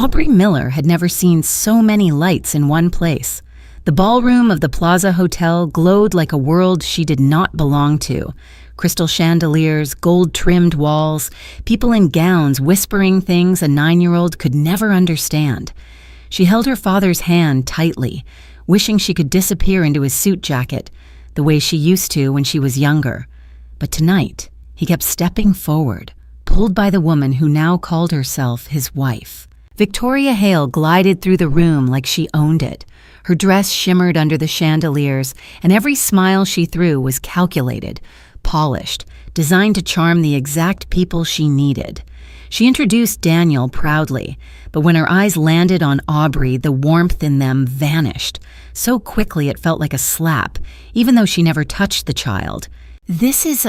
Aubrey Miller had never seen so many lights in one place. The ballroom of the Plaza Hotel glowed like a world she did not belong to. Crystal chandeliers, gold-trimmed walls, people in gowns whispering things a 9-year-old could never understand. She held her father's hand tightly, wishing she could disappear into his suit jacket, the way she used to when she was younger. But tonight, he kept stepping forward, pulled by the woman who now called herself his wife. Victoria Hale glided through the room like she owned it. Her dress shimmered under the chandeliers, and every smile she threw was calculated, polished, designed to charm the exact people she needed. She introduced Daniel proudly, but when her eyes landed on Aubrey, the warmth in them vanished. So quickly it felt like a slap, even though she never touched the child. "This is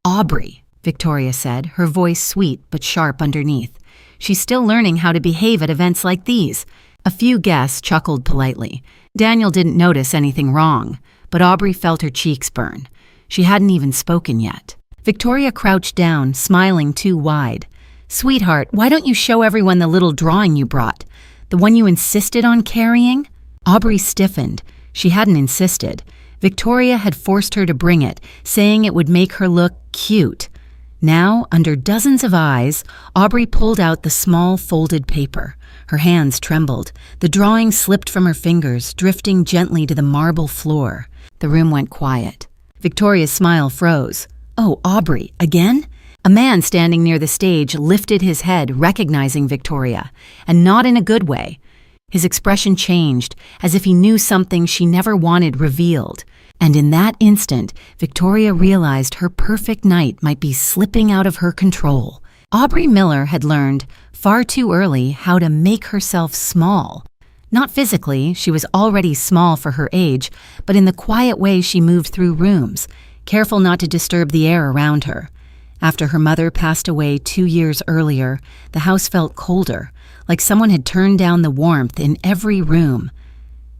Aubrey," Victoria said, her voice sweet but sharp underneath. "She's still learning how to behave at events like these." A few guests chuckled politely. Daniel didn't notice anything wrong, but Aubrey felt her cheeks burn. She hadn't even spoken yet. Victoria crouched down, smiling too wide. "Sweetheart, why don't you show everyone the little drawing you brought? The one you insisted on carrying?" Aubrey stiffened. She hadn't insisted. Victoria had forced her to bring it, saying it would make her look cute. Now, under dozens of eyes, Aubrey pulled out the small folded paper. Her hands trembled. The drawing slipped from her fingers, drifting gently to the marble floor. The room went quiet. Victoria's smile froze. "Oh, Aubrey, again?" A man standing near the stage lifted his head, recognizing Victoria, and not in a good way. His expression changed, as if he knew something she never wanted revealed. And in that instant, Victoria realized her perfect night might be slipping out of her control. Aubrey Miller had learned, far too early, how to make herself small. Not physically, she was already small for her age, but in the quiet way she moved through rooms, careful not to disturb the air around her. After her mother passed away 2 years earlier, the house felt colder, like someone had turned down the warmth in every room.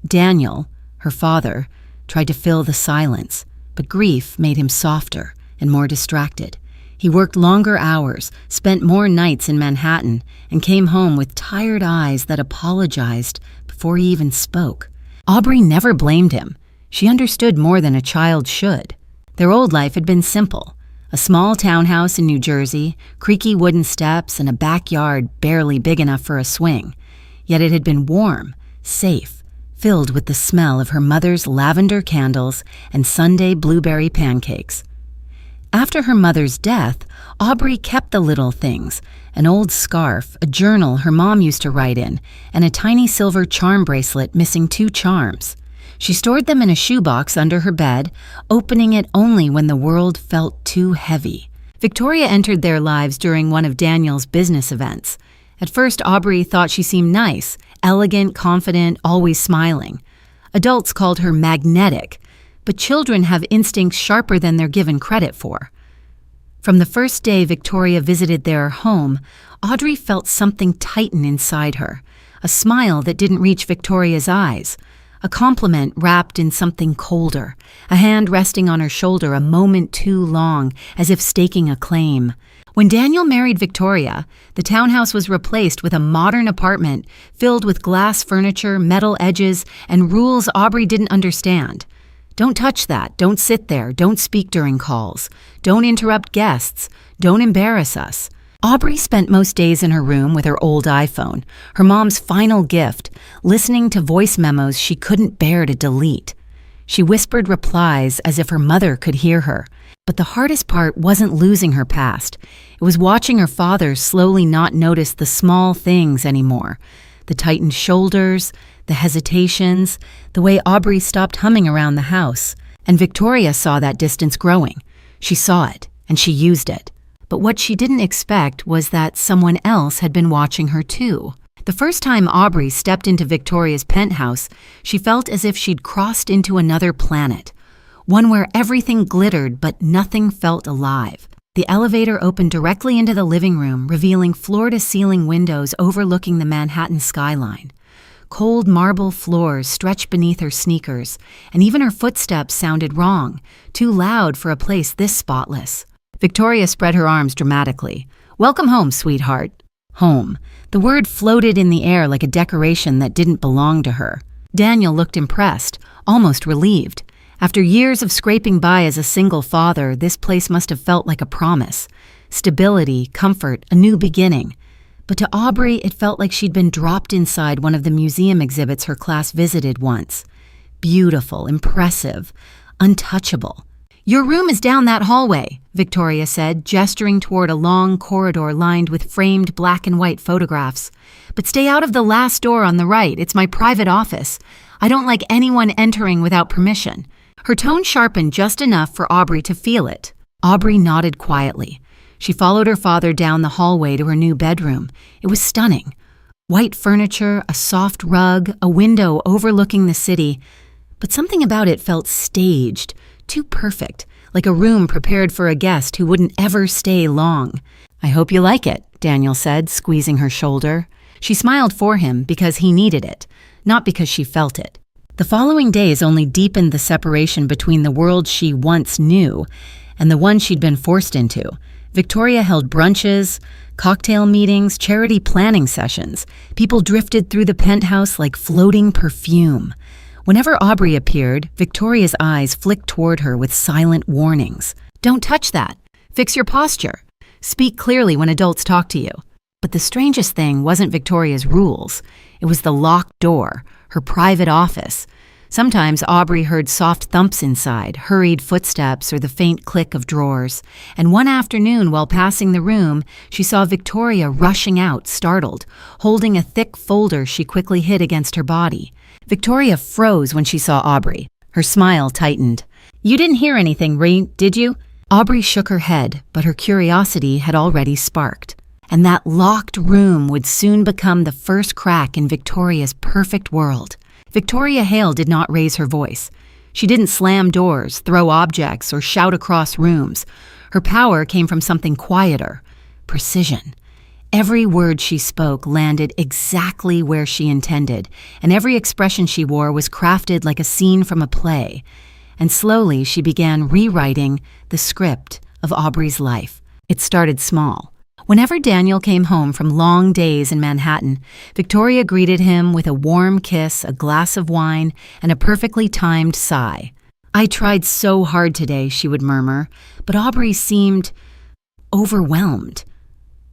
Daniel, her father, tried to fill the silence, but grief made him softer and more distracted. He worked longer hours, spent more nights in Manhattan, and came home with tired eyes that apologized before he even spoke. Aubrey never blamed him. She understood more than a child should. Their old life had been simple. A small townhouse in New Jersey, creaky wooden steps, and a backyard barely big enough for a swing. Yet it had been warm, safe, filled with the smell of her mother's lavender candles and Sunday blueberry pancakes. After her mother's death, Aubrey kept the little things, an old scarf, a journal her mom used to write in, and a tiny silver charm bracelet missing 2 charms. She stored them in a shoebox under her bed, opening it only when the world felt too heavy. Victoria entered their lives during one of Daniel's business events. At first, Aubrey thought she seemed nice, elegant, confident, always smiling. Adults called her magnetic, but children have instincts sharper than they're given credit for. From the first day Victoria visited their home, Aubrey felt something tighten inside her, a smile that didn't reach Victoria's eyes, a compliment wrapped in something colder, a hand resting on her shoulder a moment too long, as if staking a claim. When Daniel married Victoria, the townhouse was replaced with a modern apartment filled with glass furniture, metal edges, and rules Aubrey didn't understand. Don't touch that, don't sit there, don't speak during calls, don't interrupt guests, don't embarrass us. Aubrey spent most days in her room with her old iPhone, her mom's final gift, listening to voice memos she couldn't bear to delete. She whispered replies as if her mother could hear her. But the hardest part wasn't losing her past. It was watching her father slowly not notice the small things anymore. The tightened shoulders, the hesitations, the way Aubrey stopped humming around the house. And Victoria saw that distance growing. She saw it, and she used it. But what she didn't expect was that someone else had been watching her too. The first time Aubrey stepped into Victoria's penthouse, she felt as if she'd crossed into another planet. One where everything glittered but nothing felt alive. The elevator opened directly into the living room, revealing floor-to-ceiling windows overlooking the Manhattan skyline. Cold marble floors stretched beneath her sneakers, and even her footsteps sounded wrong, too loud for a place this spotless. Victoria spread her arms dramatically. "Welcome home, sweetheart." Home. The word floated in the air like a decoration that didn't belong to her. Daniel looked impressed, almost relieved. After years of scraping by as a single father, this place must have felt like a promise. Stability, comfort, a new beginning. But to Aubrey, it felt like she'd been dropped inside one of the museum exhibits her class visited once. Beautiful, impressive, untouchable. "Your room is down that hallway," Victoria said, gesturing toward a long corridor lined with framed black and white photographs. "But stay out of the last door on the right. It's my private office. I don't like anyone entering without permission." Her tone sharpened just enough for Aubrey to feel it. Aubrey nodded quietly. She followed her father down the hallway to her new bedroom. It was stunning. White furniture, a soft rug, a window overlooking the city. But something about it felt staged, too perfect, like a room prepared for a guest who wouldn't ever stay long. "I hope you like it," Daniel said, squeezing her shoulder. She smiled for him because he needed it, not because she felt it. The following days only deepened the separation between the world she once knew and the one she'd been forced into. Victoria held brunches, cocktail meetings, charity planning sessions. People drifted through the penthouse like floating perfume. Whenever Aubrey appeared, Victoria's eyes flicked toward her with silent warnings. "Don't touch that. Fix your posture. Speak clearly when adults talk to you." But the strangest thing wasn't Victoria's rules. It was the locked door, her private office. Sometimes Aubrey heard soft thumps inside, hurried footsteps, or the faint click of drawers. And one afternoon, while passing the room, she saw Victoria rushing out, startled, holding a thick folder she quickly hid against her body. Victoria froze when she saw Aubrey. Her smile tightened. "You didn't hear anything, did you?" Aubrey shook her head, but her curiosity had already sparked. And that locked room would soon become the first crack in Victoria's perfect world. Victoria Hale did not raise her voice. She didn't slam doors, throw objects, or shout across rooms. Her power came from something quieter, precision. Every word she spoke landed exactly where she intended, and every expression she wore was crafted like a scene from a play. And slowly she began rewriting the script of Aubrey's life. It started small. Whenever Daniel came home from long days in Manhattan, Victoria greeted him with a warm kiss, a glass of wine, and a perfectly timed sigh. "I tried so hard today," she would murmur, but Aubrey seemed overwhelmed.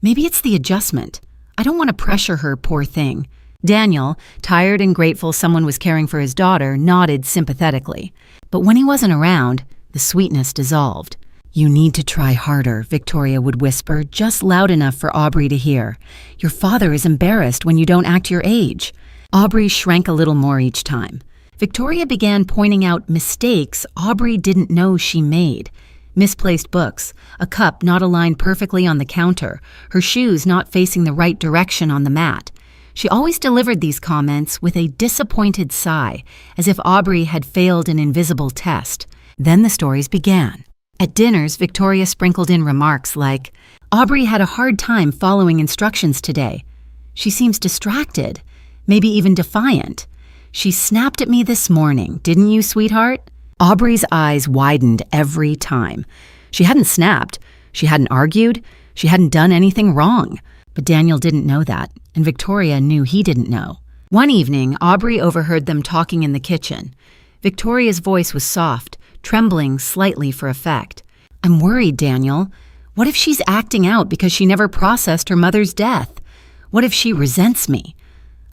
"Maybe it's the adjustment. I don't want to pressure her, poor thing." Daniel, tired and grateful someone was caring for his daughter, nodded sympathetically. But when he wasn't around, the sweetness dissolved. "You need to try harder," Victoria would whisper, just loud enough for Aubrey to hear. "Your father is embarrassed when you don't act your age." Aubrey shrank a little more each time. Victoria began pointing out mistakes Aubrey didn't know she made. Misplaced books, a cup not aligned perfectly on the counter, her shoes not facing the right direction on the mat. She always delivered these comments with a disappointed sigh, as if Aubrey had failed an invisible test. Then the stories began. At dinners, Victoria sprinkled in remarks like, "Aubrey had a hard time following instructions today. She seems distracted, maybe even defiant. She snapped at me this morning, didn't you, sweetheart?" Aubrey's eyes widened every time. She hadn't snapped, she hadn't argued, she hadn't done anything wrong. But Daniel didn't know that, and Victoria knew he didn't know. One evening, Aubrey overheard them talking in the kitchen. Victoria's voice was soft, trembling slightly for effect. "I'm worried, Daniel. What if she's acting out because she never processed her mother's death? What if she resents me?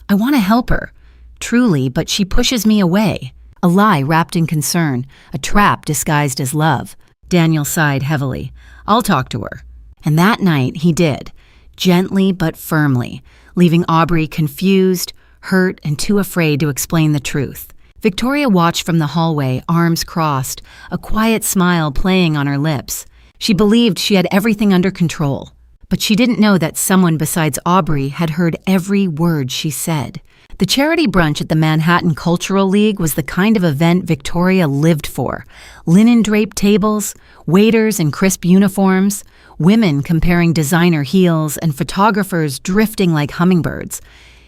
I want to help her, truly, but she pushes me away." A lie wrapped in concern, a trap disguised as love. Daniel sighed heavily. "I'll talk to her." And that night he did, gently but firmly, leaving Aubrey confused, hurt, and too afraid to explain the truth. Victoria watched from the hallway, arms crossed, a quiet smile playing on her lips. She believed she had everything under control, but she didn't know that someone besides Aubrey had heard every word she said. The charity brunch at the Manhattan Cultural League was the kind of event Victoria lived for. Linen-draped tables, waiters in crisp uniforms, women comparing designer heels, and photographers drifting like hummingbirds.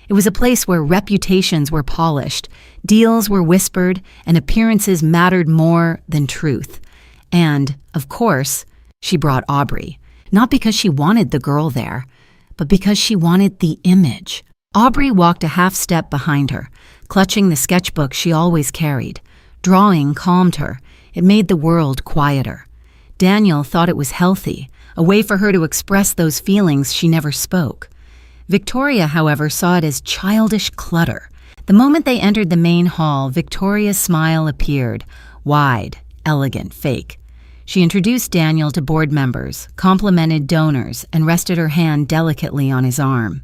It was a place where reputations were polished, deals were whispered, and appearances mattered more than truth. And, of course, she brought Aubrey, not because she wanted the girl there, but because she wanted the image. Aubrey walked a half step behind her, clutching the sketchbook she always carried. Drawing calmed her. It made the world quieter. Daniel thought it was healthy, a way for her to express those feelings she never spoke. Victoria, however, saw it as childish clutter. The moment they entered the main hall, Victoria's smile appeared, wide, elegant, fake. She introduced Daniel to board members, complimented donors, and rested her hand delicately on his arm.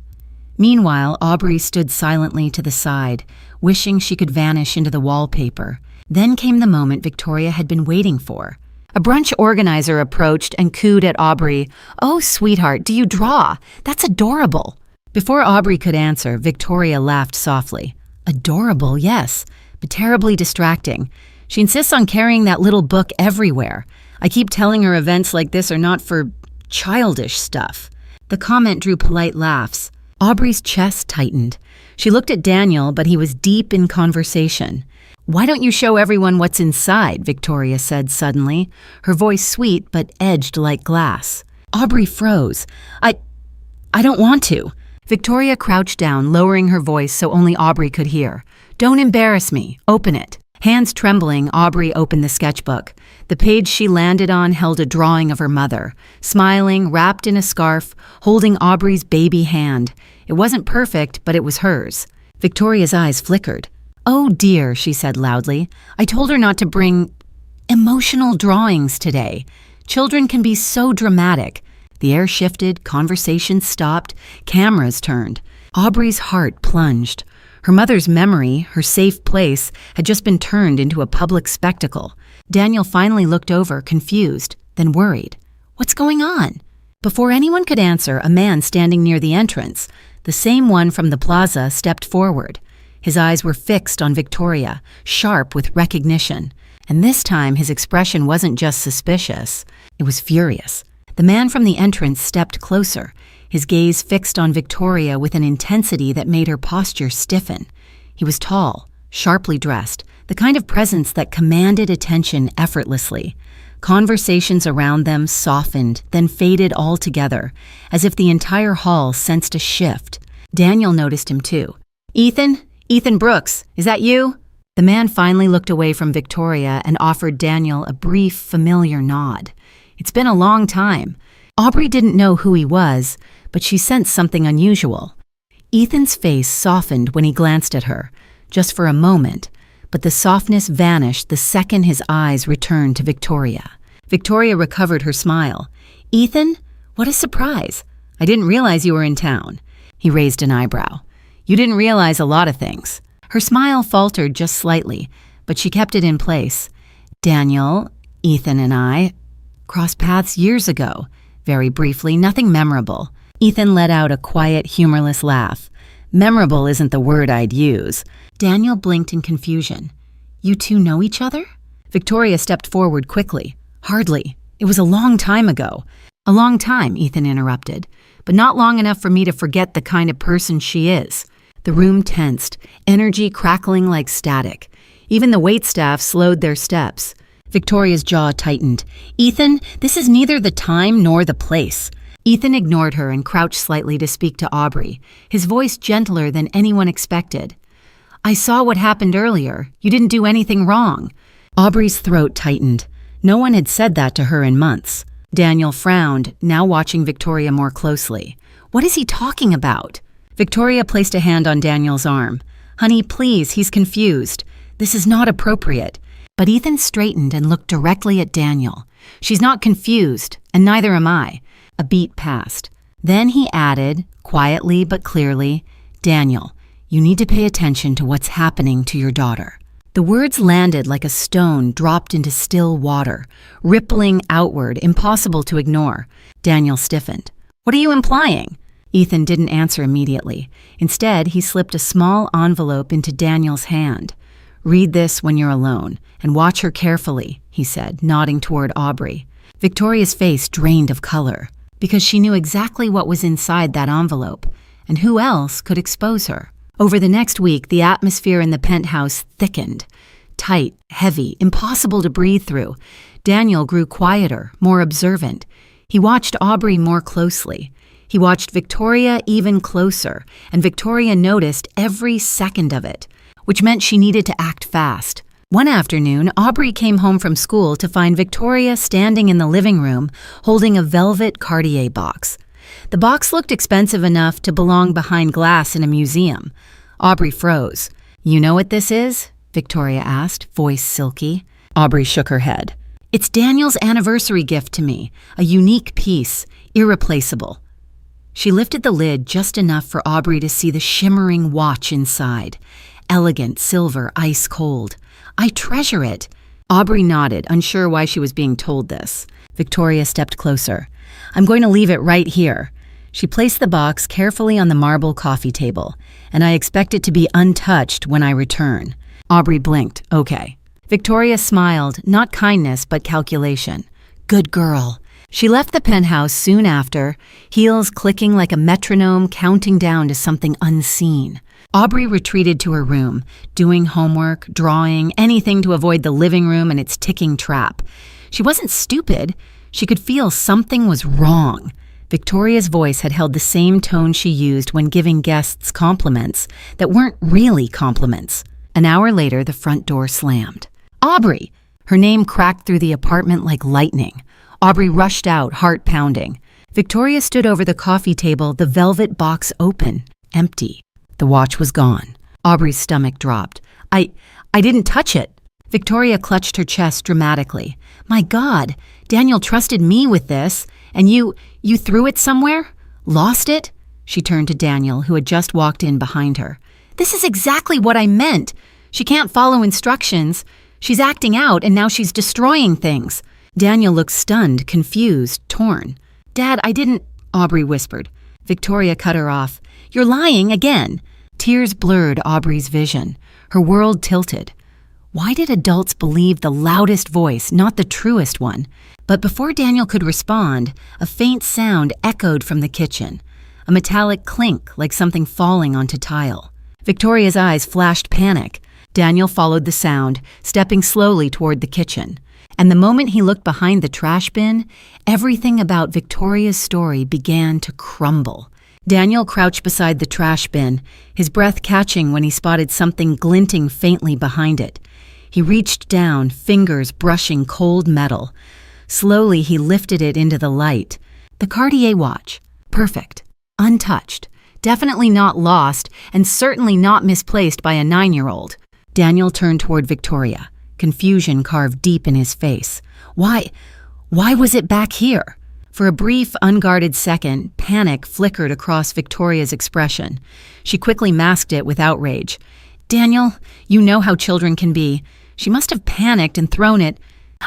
Meanwhile, Aubrey stood silently to the side, wishing she could vanish into the wallpaper. Then came the moment Victoria had been waiting for. A brunch organizer approached and cooed at Aubrey, "Oh, sweetheart, do you draw? That's adorable." Before Aubrey could answer, Victoria laughed softly. Adorable, yes, but terribly distracting. She insists on carrying that little book everywhere. I keep telling her events like this are not for childish stuff. The comment drew polite laughs. Aubrey's chest tightened. She looked at Daniel, but he was deep in conversation. "Why don't you show everyone what's inside?" Victoria said suddenly, her voice sweet but edged like glass. Aubrey froze. I don't want to." Victoria crouched down, lowering her voice so only Aubrey could hear. "Don't embarrass me. Open it." Hands trembling, Aubrey opened the sketchbook. The page she landed on held a drawing of her mother, smiling, wrapped in a scarf, holding Aubrey's baby hand. It wasn't perfect, but it was hers. Victoria's eyes flickered. "Oh dear," she said loudly. "I told her not to bring emotional drawings today. Children can be so dramatic." The air shifted, conversation stopped, cameras turned. Aubrey's heart plunged. Her mother's memory, her safe place, had just been turned into a public spectacle. Daniel finally looked over, confused, then worried. "What's going on?" Before anyone could answer, a man standing near the entrance, the same one from the plaza, stepped forward. His eyes were fixed on Victoria, sharp with recognition. And this time his expression wasn't just suspicious, it was furious. The man from the entrance stepped closer, his gaze fixed on Victoria with an intensity that made her posture stiffen. He was tall, sharply dressed, the kind of presence that commanded attention effortlessly. Conversations around them softened, then faded altogether, as if the entire hall sensed a shift. Daniel noticed him too. Ethan Brooks, is that you?" The man finally looked away from Victoria and offered Daniel a brief, familiar nod. It's been a long time. Aubrey didn't know who he was, but she sensed something unusual. Ethan's face softened when he glanced at her, just for a moment, but the softness vanished the second his eyes returned to Victoria. Victoria recovered her smile. "Ethan, what a surprise. I didn't realize you were in town." He raised an eyebrow. "You didn't realize a lot of things." Her smile faltered just slightly, but she kept it in place. "Daniel, Ethan and I crossed paths years ago. Very briefly, nothing memorable." Ethan let out a quiet, humorless laugh. "Memorable isn't the word I'd use." Daniel blinked in confusion. "You two know each other?" Victoria stepped forward quickly. "Hardly. It was a long time ago." "A long time," Ethan interrupted, "but not long enough for me to forget the kind of person she is." The room tensed, energy crackling like static. Even the waitstaff slowed their steps. Victoria's jaw tightened. "Ethan, this is neither the time nor the place." Ethan ignored her and crouched slightly to speak to Aubrey, his voice gentler than anyone expected. "I saw what happened earlier. You didn't do anything wrong." Aubrey's throat tightened. No one had said that to her in months. Daniel frowned, now watching Victoria more closely. "What is he talking about?" Victoria placed a hand on Daniel's arm. "Honey, please, he's confused. This is not appropriate." But Ethan straightened and looked directly at Daniel. "She's not confused, and neither am I." A beat passed. Then he added, quietly but clearly, "Daniel, you need to pay attention to what's happening to your daughter." The words landed like a stone dropped into still water, rippling outward, impossible to ignore. Daniel stiffened. "What are you implying?" Ethan didn't answer immediately. Instead, he slipped a small envelope into Daniel's hand. "Read this when you're alone, and watch her carefully," he said, nodding toward Aubrey. Victoria's face drained of color, because she knew exactly what was inside that envelope, and who else could expose her. Over the next week, the atmosphere in the penthouse thickened. Tight, heavy, impossible to breathe through. Daniel grew quieter, more observant. He watched Aubrey more closely. He watched Victoria even closer, and Victoria noticed every second of it, which meant she needed to act fast. One afternoon, Aubrey came home from school to find Victoria standing in the living room holding a velvet Cartier box. The box looked expensive enough to belong behind glass in a museum. Aubrey froze. "You know what this is?" Victoria asked, voice silky. Aubrey shook her head. "It's Daniel's anniversary gift to me, a unique piece, irreplaceable." She lifted the lid just enough for Aubrey to see the shimmering watch inside. Elegant, silver, ice cold. "I treasure it." Aubrey nodded, unsure why she was being told this. Victoria stepped closer. "I'm going to leave it right here." She placed the box carefully on the marble coffee table, "and I expect it to be untouched when I return." Aubrey blinked. "Okay." Victoria smiled, not kindness but calculation. "Good girl." She left the penthouse soon after, heels clicking like a metronome counting down to something unseen. Aubrey retreated to her room, doing homework, drawing, anything to avoid the living room and its ticking trap. She wasn't stupid. She could feel something was wrong. Victoria's voice had held the same tone she used when giving guests compliments that weren't really compliments. An hour later, the front door slammed. "Aubrey!" Her name cracked through the apartment like lightning. Aubrey rushed out, heart pounding. Victoria stood over the coffee table, the velvet box open, empty. The watch was gone. Aubrey's stomach dropped. I didn't touch it." Victoria clutched her chest dramatically. "My God, Daniel trusted me with this, and you threw it somewhere? Lost it?" She turned to Daniel, who had just walked in behind her. "This is exactly what I meant. She can't follow instructions. She's acting out, and now she's destroying things." Daniel looked stunned, confused, torn. "Dad, I didn't," Aubrey whispered. Victoria cut her off. "You're lying again." Tears blurred Aubrey's vision. Her world tilted. Why did adults believe the loudest voice, not the truest one? But before Daniel could respond, a faint sound echoed from the kitchen. A metallic clink, like something falling onto tile. Victoria's eyes flashed panic. Daniel followed the sound, stepping slowly toward the kitchen. And the moment he looked behind the trash bin, everything about Victoria's story began to crumble. Daniel crouched beside the trash bin, his breath catching when he spotted something glinting faintly behind it. He reached down, fingers brushing cold metal. Slowly, he lifted it into the light. The Cartier watch. Perfect. Untouched. Definitely not lost, and certainly not misplaced by a 9-year-old. Daniel turned toward Victoria. Confusion carved deep in his face. Why was it back here? For a brief, unguarded second, panic flickered across Victoria's expression. She quickly masked it with outrage. "Daniel, you know how children can be. She must have panicked and thrown it."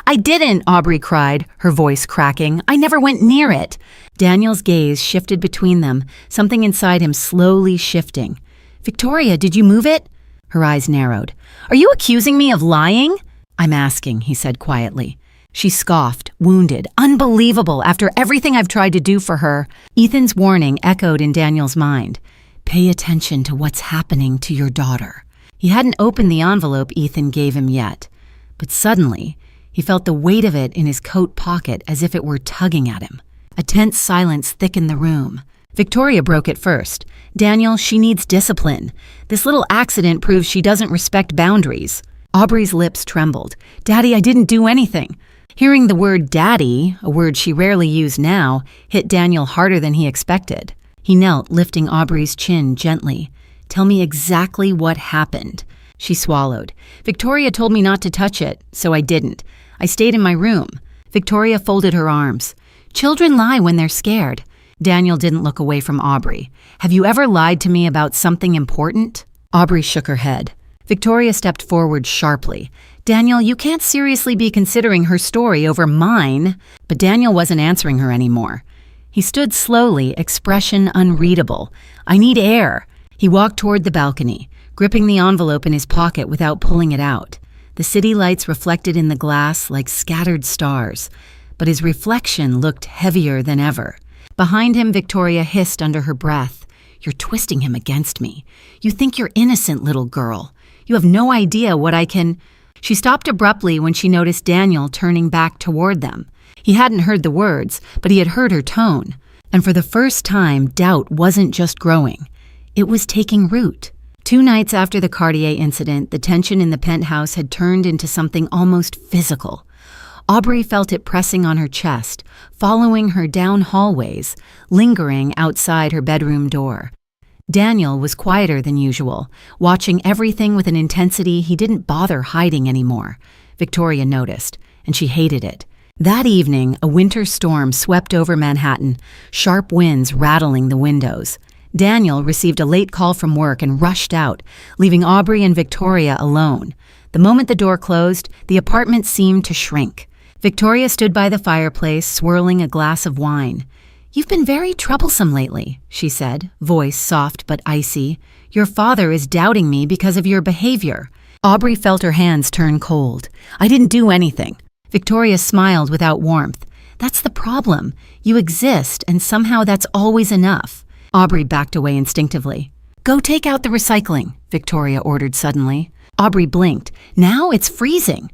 "I didn't," Aubrey cried, her voice cracking. "I never went near it." Daniel's gaze shifted between them, something inside him slowly shifting. "Victoria, did you move it?" Her eyes narrowed. "Are you accusing me of lying?" "I'm asking," he said quietly. She scoffed, wounded. "Unbelievable, after everything I've tried to do for her." Ethan's warning echoed in Daniel's mind. "Pay attention to what's happening to your daughter." He hadn't opened the envelope Ethan gave him yet, but suddenly he felt the weight of it in his coat pocket as if it were tugging at him. A tense silence thickened the room. Victoria broke it first. "Daniel, she needs discipline. This little accident proves she doesn't respect boundaries." Aubrey's lips trembled. "Daddy, I didn't do anything." Hearing the word daddy, a word she rarely used now, hit Daniel harder than he expected. He knelt, lifting Aubrey's chin gently. "Tell me exactly what happened." She swallowed. "Victoria told me not to touch it, so I didn't. I stayed in my room." Victoria folded her arms. "Children lie when they're scared." Daniel didn't look away from Aubrey. "Have you ever lied to me about something important?" Aubrey shook her head. Victoria stepped forward sharply. "Daniel, you can't seriously be considering her story over mine." But Daniel wasn't answering her anymore. He stood slowly, expression unreadable. "I need air." He walked toward the balcony, gripping the envelope in his pocket without pulling it out. The city lights reflected in the glass like scattered stars, but his reflection looked heavier than ever. Behind him, Victoria hissed under her breath. "You're twisting him against me. You think you're innocent, little girl. You have no idea what I can—" She stopped abruptly when she noticed Daniel turning back toward them. He hadn't heard the words, but he had heard her tone. And for the first time, doubt wasn't just growing. It was taking root. 2 nights after the Cartier incident, the tension in the penthouse had turned into something almost physical. Aubrey felt it pressing on her chest, following her down hallways, lingering outside her bedroom door. Daniel was quieter than usual, watching everything with an intensity he didn't bother hiding anymore. Victoria noticed, and she hated it. That evening, a winter storm swept over Manhattan, sharp winds rattling the windows. Daniel received a late call from work and rushed out, leaving Aubrey and Victoria alone. The moment the door closed, the apartment seemed to shrink. Victoria stood by the fireplace, swirling a glass of wine. "You've been very troublesome lately," she said, voice soft but icy. "Your father is doubting me because of your behavior." Aubrey felt her hands turn cold. "I didn't do anything." Victoria smiled without warmth. "That's the problem. You exist, and somehow that's always enough." Aubrey backed away instinctively. "Go take out the recycling," Victoria ordered suddenly. Aubrey blinked. "Now it's freezing."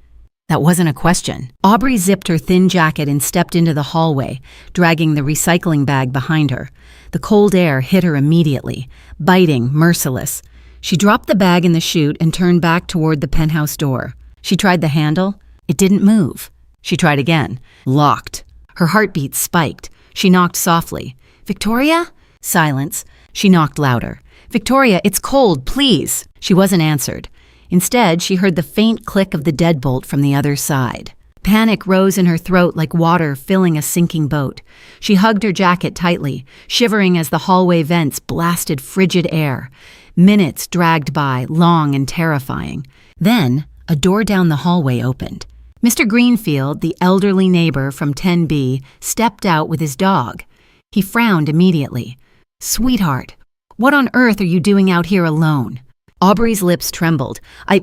That wasn't a question. Aubrey zipped her thin jacket and stepped into the hallway, dragging the recycling bag behind her. The cold air hit her immediately, biting, merciless. She dropped the bag in the chute and turned back toward the penthouse door. She tried the handle. It didn't move. She tried again. Locked. Her heartbeat spiked. She knocked softly. "Victoria?" Silence. She knocked louder. "Victoria, it's cold, please." She wasn't answered. Instead, she heard the faint click of the deadbolt from the other side. Panic rose in her throat like water filling a sinking boat. She hugged her jacket tightly, shivering as the hallway vents blasted frigid air. Minutes dragged by, long and terrifying. Then, a door down the hallway opened. Mr. Greenfield, the elderly neighbor from 10B, stepped out with his dog. He frowned immediately. "Sweetheart, what on earth are you doing out here alone?" Aubrey's lips trembled. I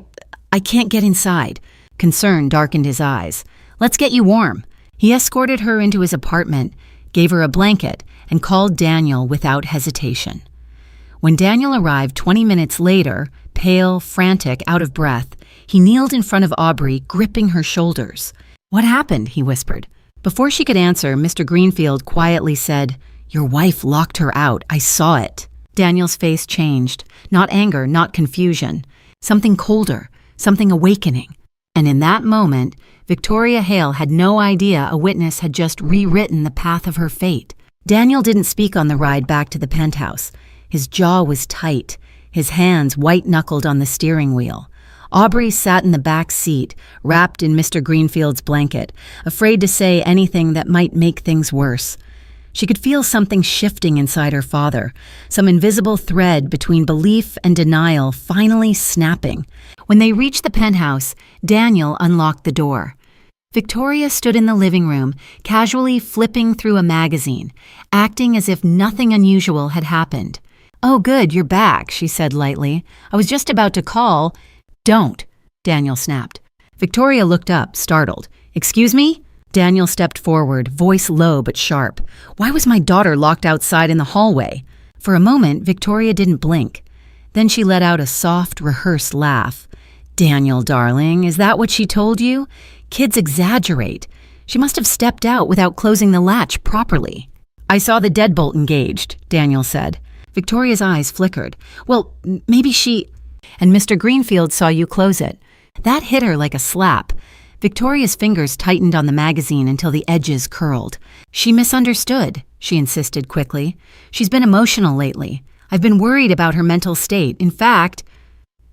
can't get inside." Concern darkened his eyes. "Let's get you warm." He escorted her into his apartment, gave her a blanket, and called Daniel without hesitation. When Daniel arrived 20 minutes later, pale, frantic, out of breath, he kneeled in front of Aubrey, gripping her shoulders. "What happened?" he whispered. Before she could answer, Mr. Greenfield quietly said, "Your wife locked her out. I saw it." Daniel's face changed. Not anger, not confusion. Something colder, something awakening. And in that moment, Victoria Hale had no idea a witness had just rewritten the path of her fate. Daniel didn't speak on the ride back to the penthouse. His jaw was tight, his hands white-knuckled on the steering wheel. Aubrey sat in the back seat, wrapped in Mr. Greenfield's blanket, afraid to say anything that might make things worse. She could feel something shifting inside her father, some invisible thread between belief and denial finally snapping. When they reached the penthouse, Daniel unlocked the door. Victoria stood in the living room, casually flipping through a magazine, acting as if nothing unusual had happened. "Oh, good, you're back," she said lightly. "I was just about to call." "Don't," Daniel snapped. Victoria looked up, startled. "Excuse me?" Daniel stepped forward, voice low but sharp. "Why was my daughter locked outside in the hallway?" For a moment, Victoria didn't blink. Then she let out a soft, rehearsed laugh. "Daniel, darling, is that what she told you? Kids exaggerate. She must have stepped out without closing the latch properly." "I saw the deadbolt engaged," Daniel said. Victoria's eyes flickered. "Well, maybe she—" "And Mr. Greenfield saw you close it." That hit her like a slap. Victoria's fingers tightened on the magazine until the edges curled. "She misunderstood," she insisted quickly. "She's been emotional lately. I've been worried about her mental state. In fact—"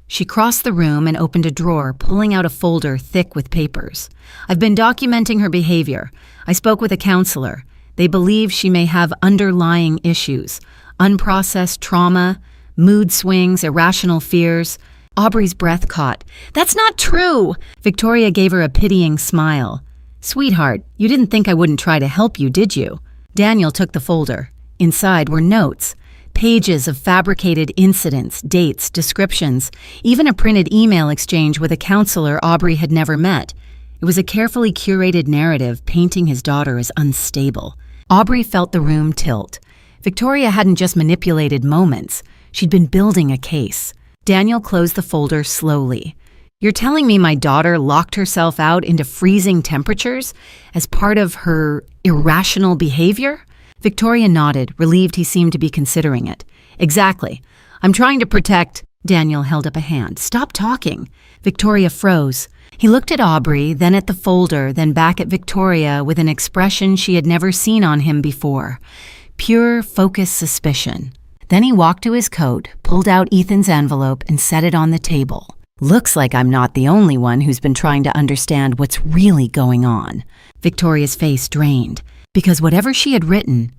She crossed the room and opened a drawer, pulling out a folder thick with papers. "I've been documenting her behavior. I spoke with a counselor. They believe she may have underlying issues, unprocessed trauma, mood swings, irrational fears." Aubrey's breath caught. "That's not true!" Victoria gave her a pitying smile. "Sweetheart, you didn't think I wouldn't try to help you, did you?" Daniel took the folder. Inside were notes, pages of fabricated incidents, dates, descriptions, even a printed email exchange with a counselor Aubrey had never met. It was a carefully curated narrative painting his daughter as unstable. Aubrey felt the room tilt. Victoria hadn't just manipulated moments. She'd been building a case. Daniel closed the folder slowly. "You're telling me my daughter locked herself out into freezing temperatures as part of her irrational behavior?" Victoria nodded, relieved he seemed to be considering it. Exactly. I'm trying to protect... Daniel held up a hand. Stop talking. Victoria froze. He looked at Aubrey, then at the folder, then back at Victoria with an expression she had never seen on him before. Pure, focused suspicion. Then he walked to his coat, pulled out Ethan's envelope, and set it on the table. Looks like I'm not the only one who's been trying to understand what's really going on. Victoria's face drained, because whatever she had written,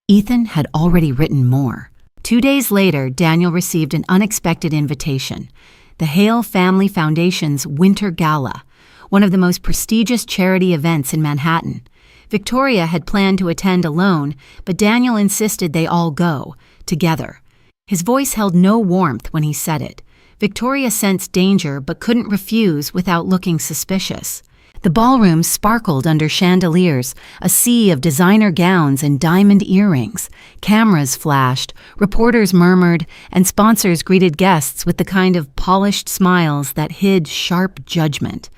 Ethan had already written more. 2 days later, Daniel received an unexpected invitation. The Hale Family Foundation's Winter Gala, one of the most prestigious charity events in Manhattan. Victoria had planned to attend alone, but Daniel insisted they all go, together. His voice held no warmth when he said it. Victoria sensed danger but couldn't refuse without looking suspicious. The ballroom sparkled under chandeliers, a sea of designer gowns and diamond earrings. Cameras flashed, reporters murmured, and sponsors greeted guests with the kind of polished smiles that hid sharp judgment.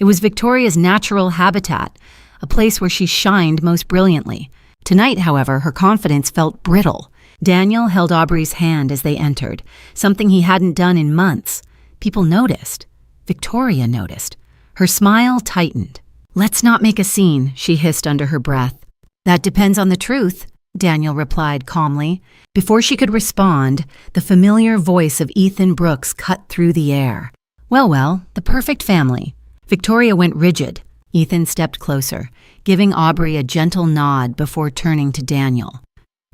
It was Victoria's natural habitat, a place where she shined most brilliantly. Tonight, however, her confidence felt brittle. Daniel held Aubrey's hand as they entered, something he hadn't done in months. People noticed. Victoria noticed. Her smile tightened. Let's not make a scene, she hissed under her breath. That depends on the truth, Daniel replied calmly. Before she could respond, the familiar voice of Ethan Brooks cut through the air. Well, the perfect family. Victoria went rigid. Ethan stepped closer, giving Aubrey a gentle nod before turning to Daniel.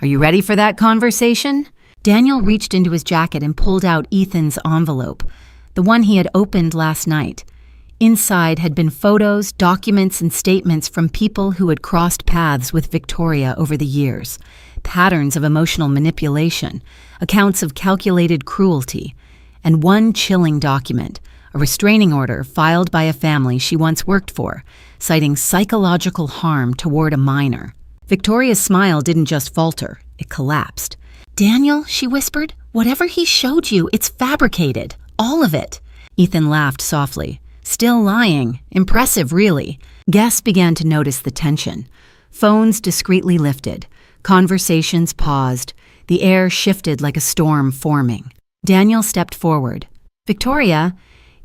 Are you ready for that conversation? Daniel reached into his jacket and pulled out Ethan's envelope, the one he had opened last night. Inside had been photos, documents, and statements from people who had crossed paths with Victoria over the years, patterns of emotional manipulation, accounts of calculated cruelty, and one chilling document, a restraining order filed by a family she once worked for, citing psychological harm toward a minor. Victoria's smile didn't just falter, it collapsed. Daniel, she whispered, whatever he showed you, it's fabricated. All of it. Ethan laughed softly. Still lying. Impressive, really. Guests began to notice the tension. Phones discreetly lifted. Conversations paused. The air shifted like a storm forming. Daniel stepped forward. Victoria,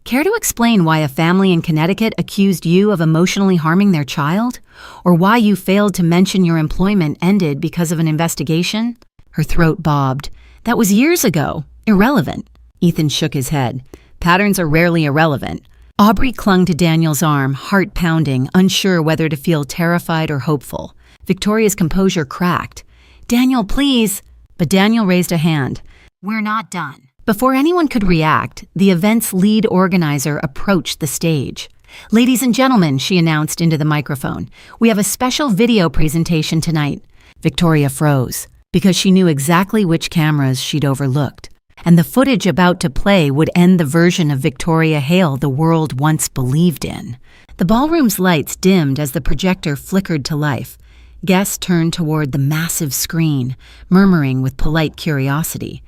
care to explain why a family in Connecticut accused you of emotionally harming their child? Or why you failed to mention your employment ended because of an investigation? Her throat bobbed. That was years ago. Irrelevant. Ethan shook his head. Patterns are rarely irrelevant. Aubrey clung to Daniel's arm, heart pounding, unsure whether to feel terrified or hopeful. Victoria's composure cracked. Daniel, please. But Daniel raised a hand. We're not done. Before anyone could react, the event's lead organizer approached the stage. Ladies and gentlemen, she announced into the microphone, we have a special video presentation tonight. Victoria froze, because she knew exactly which cameras she'd overlooked. And the footage about to play would end the version of Victoria Hale the world once believed in. The ballroom's lights dimmed as the projector flickered to life. Guests turned toward the massive screen, murmuring with polite curiosity.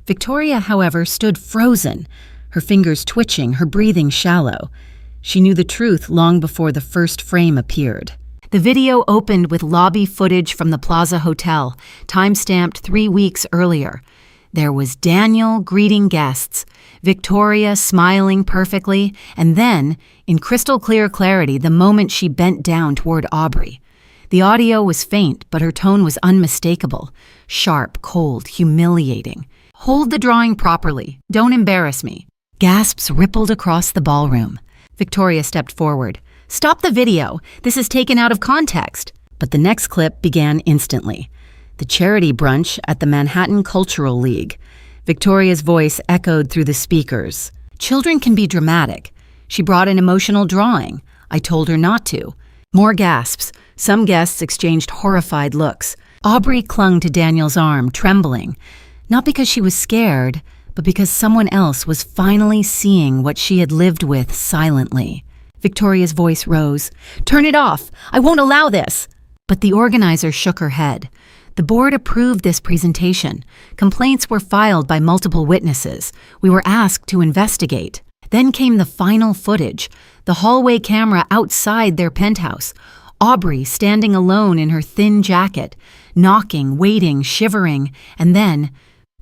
Victoria, however, stood frozen, her fingers twitching, her breathing shallow. She knew the truth long before the first frame appeared. The video opened with lobby footage from the Plaza Hotel, time-stamped 3 weeks earlier. There was Daniel greeting guests, Victoria smiling perfectly, and then, in crystal-clear clarity, the moment she bent down toward Aubrey. The audio was faint, but her tone was unmistakable, sharp, cold, humiliating. Hold the drawing properly. Don't embarrass me. Gasps rippled across the ballroom. Victoria stepped forward. Stop the video. This is taken out of context. But the next clip began instantly. The charity brunch at the Manhattan Cultural League. Victoria's voice echoed through the speakers. Children can be dramatic. She brought an emotional drawing. I told her not to. More gasps. Some guests exchanged horrified looks. Aubrey clung to Daniel's arm, trembling. Not because she was scared, but because someone else was finally seeing what she had lived with silently. Victoria's voice rose. Turn it off! I won't allow this! But the organizer shook her head. The board approved this presentation. Complaints were filed by multiple witnesses. We were asked to investigate. Then came the final footage, the hallway camera outside their penthouse. Aubrey standing alone in her thin jacket. knocking, waiting, shivering, and then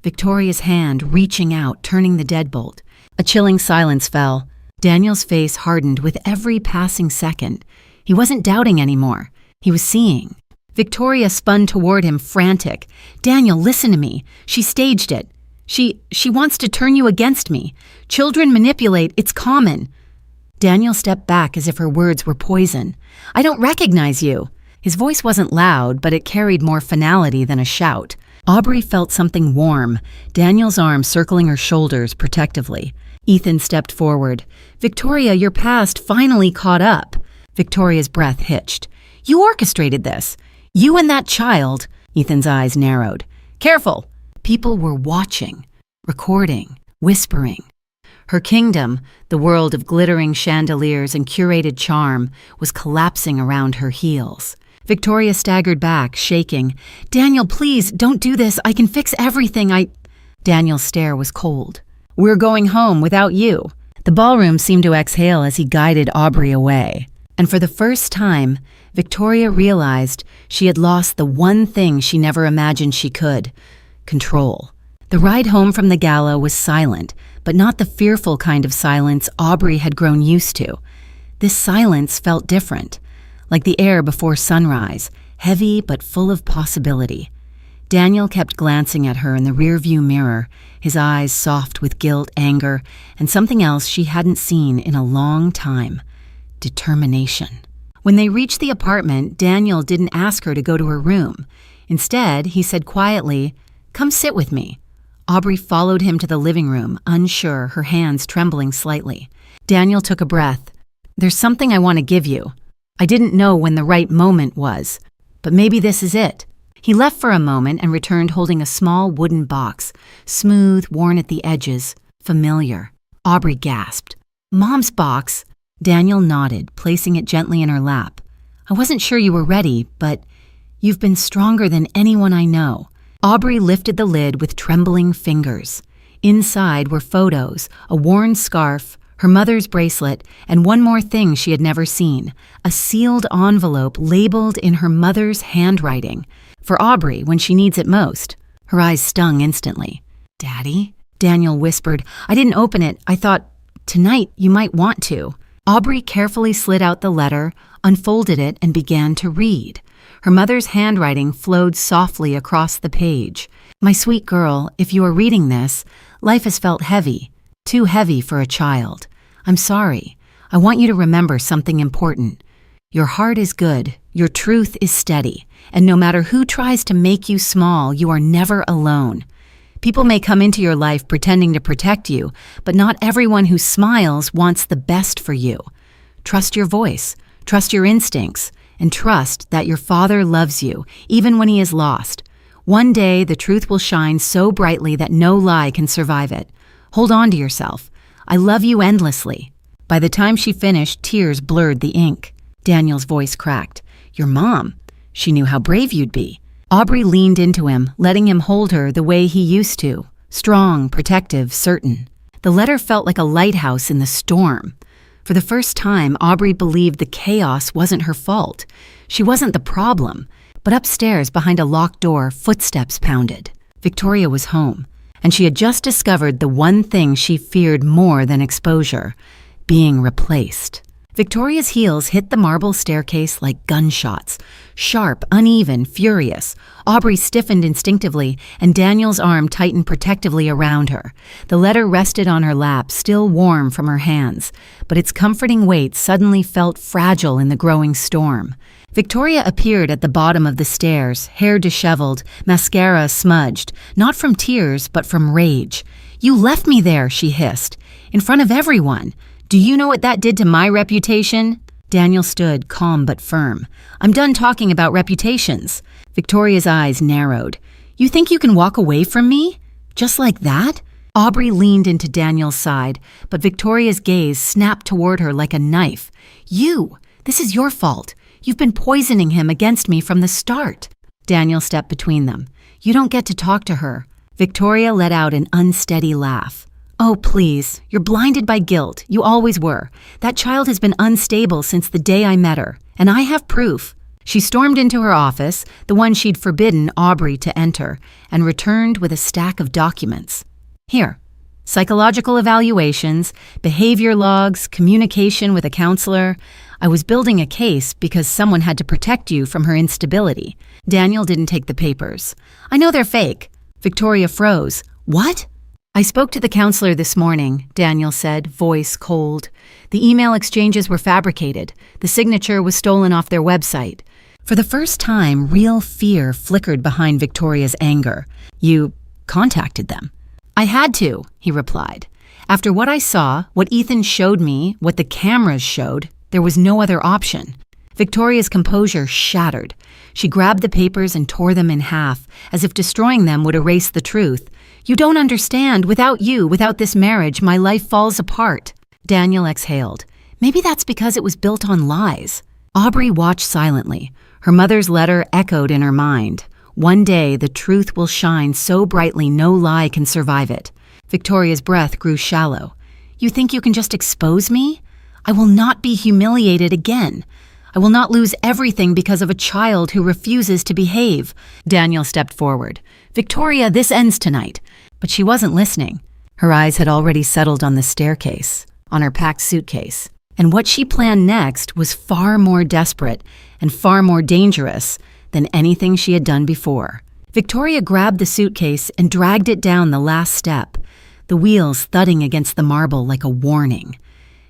Victoria's hand reaching out, turning the deadbolt. A chilling silence fell. Daniel's face hardened with every passing second. He wasn't doubting anymore. He was seeing. Victoria spun toward him, frantic. "Daniel, listen to me. She staged it. She wants to turn you against me. Children manipulate. It's common." Daniel stepped back as if her words were poison. "I don't recognize you." His voice wasn't loud, but it carried more finality than a shout. Aubrey felt something warm, Daniel's arm circling her shoulders protectively. Ethan stepped forward. "Victoria, your past finally caught up." Victoria's breath hitched. "You orchestrated this. You and that child." Ethan's eyes narrowed. "Careful." People were watching, recording, whispering. Her kingdom, the world of glittering chandeliers and curated charm, was collapsing around her heels. Victoria staggered back, shaking. "Daniel, please, don't do this. I can fix everything. Daniel's stare was cold. "We're going home without you." The ballroom seemed to exhale as he guided Aubrey away. And for the first time, Victoria realized she had lost the one thing she never imagined she could: control. The ride home from the gala was silent, but not the fearful kind of silence Aubrey had grown used to. This silence felt different, like the air before sunrise, heavy but full of possibility. Daniel kept glancing at her in the rearview mirror, his eyes soft with guilt, anger, and something else she hadn't seen in a long time: determination. When they reached the apartment, Daniel didn't ask her to go to her room. Instead, he said quietly, "Come sit with me." Aubrey followed him to the living room, unsure, her hands trembling slightly. Daniel took a breath. "There's something I want to give you. I didn't know when the right moment was, but maybe this is it." He left for a moment and returned holding a small wooden box, smooth, worn at the edges, familiar. Aubrey gasped. "Mom's box?" Daniel nodded, placing it gently in her lap. "I wasn't sure you were ready, but you've been stronger than anyone I know." Aubrey lifted the lid with trembling fingers. Inside were photos, a worn scarf, her mother's bracelet, and one more thing she had never seen: a sealed envelope labeled in her mother's handwriting. For Aubrey, when she needs it most. Her eyes stung instantly. "Daddy?" Daniel whispered. "I didn't open it. I thought, tonight you might want to." Aubrey carefully slid out the letter, unfolded it, and began to read. Her mother's handwriting flowed softly across the page. "My sweet girl, if you are reading this, life has felt heavy, too heavy for a child. I'm sorry. I want you to remember something important. Your heart is good, your truth is steady, and no matter who tries to make you small, you are never alone. People may come into your life pretending to protect you, but not everyone who smiles wants the best for you. Trust your voice, trust your instincts, and trust that your father loves you, even when he is lost. One day, the truth will shine so brightly that no lie can survive it. Hold on to yourself. I love you endlessly." By the time she finished, tears blurred the ink. Daniel's voice cracked. "Your mom. She knew how brave you'd be." Aubrey leaned into him, letting him hold her the way he used to. Strong, protective, certain. The letter felt like a lighthouse in the storm. For the first time, Aubrey believed the chaos wasn't her fault. She wasn't the problem. But upstairs, behind a locked door, footsteps pounded. Victoria was home, and she had just discovered the one thing she feared more than exposure: being replaced. Victoria's heels hit the marble staircase like gunshots. Sharp, uneven, furious. Aubrey stiffened instinctively, and Daniel's arm tightened protectively around her. The letter rested on her lap, still warm from her hands, but its comforting weight suddenly felt fragile in the growing storm. Victoria appeared at the bottom of the stairs, hair disheveled, mascara smudged, not from tears, but from rage. "You left me there," she hissed, "in front of everyone. Do you know what that did to my reputation?" Daniel stood, calm but firm. "I'm done talking about reputations." Victoria's eyes narrowed. "You think you can walk away from me? Just like that?" Aubrey leaned into Daniel's side, but Victoria's gaze snapped toward her like a knife. This is your fault. You've been poisoning him against me from the start." Daniel stepped between them. "You don't get to talk to her." Victoria let out an unsteady laugh. "Oh, please. You're blinded by guilt. You always were. That child has been unstable since the day I met her. And I have proof." She stormed into her office, the one she'd forbidden Aubrey to enter, and returned with a stack of documents. Here, psychological evaluations, behavior logs, communication with a counselor. I was building a case because someone had to protect you from her instability. Daniel didn't take the papers. I know they're fake. Victoria froze. What? I spoke to the counselor this morning, Daniel said, voice cold. The email exchanges were fabricated. The signature was stolen off their website. For the first time, real fear flickered behind Victoria's anger. You contacted them. I had to, he replied. After what I saw, what Ethan showed me, what the cameras showed, there was no other option. Victoria's composure shattered. She grabbed the papers and tore them in half, as if destroying them would erase the truth. You don't understand. Without you, without this marriage, my life falls apart. Daniel exhaled. Maybe that's because it was built on lies. Aubrey watched silently. Her mother's letter echoed in her mind. One day, the truth will shine so brightly no lie can survive it. Victoria's breath grew shallow. You think you can just expose me? I will not be humiliated again. I will not lose everything because of a child who refuses to behave. Daniel stepped forward. Victoria, this ends tonight. But she wasn't listening. Her eyes had already settled on the staircase, on her packed suitcase. And what she planned next was far more desperate and far more dangerous than anything she had done before. Victoria grabbed the suitcase and dragged it down the last step, the wheels thudding against the marble like a warning.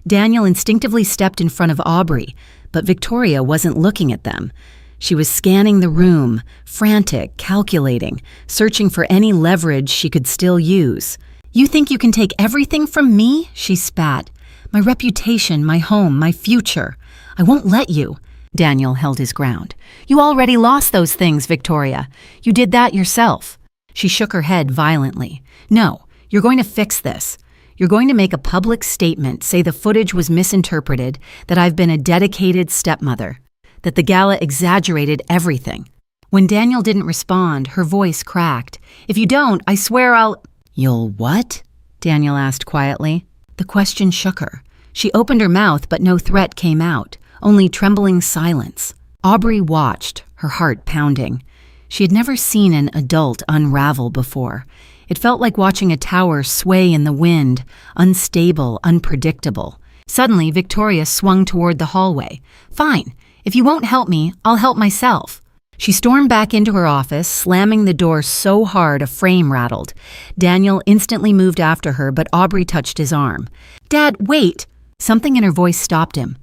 Daniel instinctively stepped in front of Aubrey, but Victoria wasn't looking at them. She was scanning the room, frantic, calculating, searching for any leverage she could still use. You think you can take everything from me? She spat. My reputation, my home, my future. I won't let you. Daniel held his ground. You already lost those things, Victoria. You did that yourself. She shook her head violently. No, you're going to fix this. You're going to make a public statement, say the footage was misinterpreted, that I've been a dedicated stepmother, that the gala exaggerated everything. When Daniel didn't respond, her voice cracked. If you don't, I swear I'll... You'll what? Daniel asked quietly. The question shook her. She opened her mouth, but no threat came out, only trembling silence. Aubrey watched, her heart pounding. She had never seen an adult unravel before. It felt like watching a tower sway in the wind, unstable, unpredictable. Suddenly, Victoria swung toward the hallway. Fine. If you won't help me, I'll help myself. She stormed back into her office, slamming the door so hard a frame rattled. Daniel instantly moved after her, but Aubrey touched his arm. Dad, wait! Something in her voice stopped him.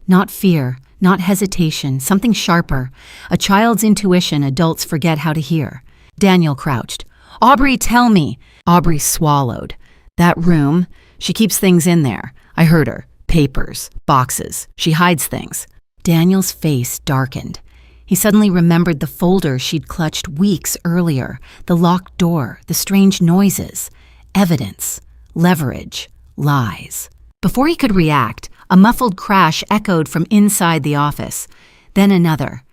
Not fear, not hesitation, something sharper. A child's intuition adults forget how to hear. Daniel crouched. Aubrey, tell me. Aubrey swallowed. That room, she keeps things in there. I heard her. Papers, boxes. She hides things. Daniel's face darkened. He suddenly remembered the folder she'd clutched weeks earlier, the locked door, the strange noises. Evidence, leverage, lies. Before he could react, a muffled crash echoed from inside the office. Then another.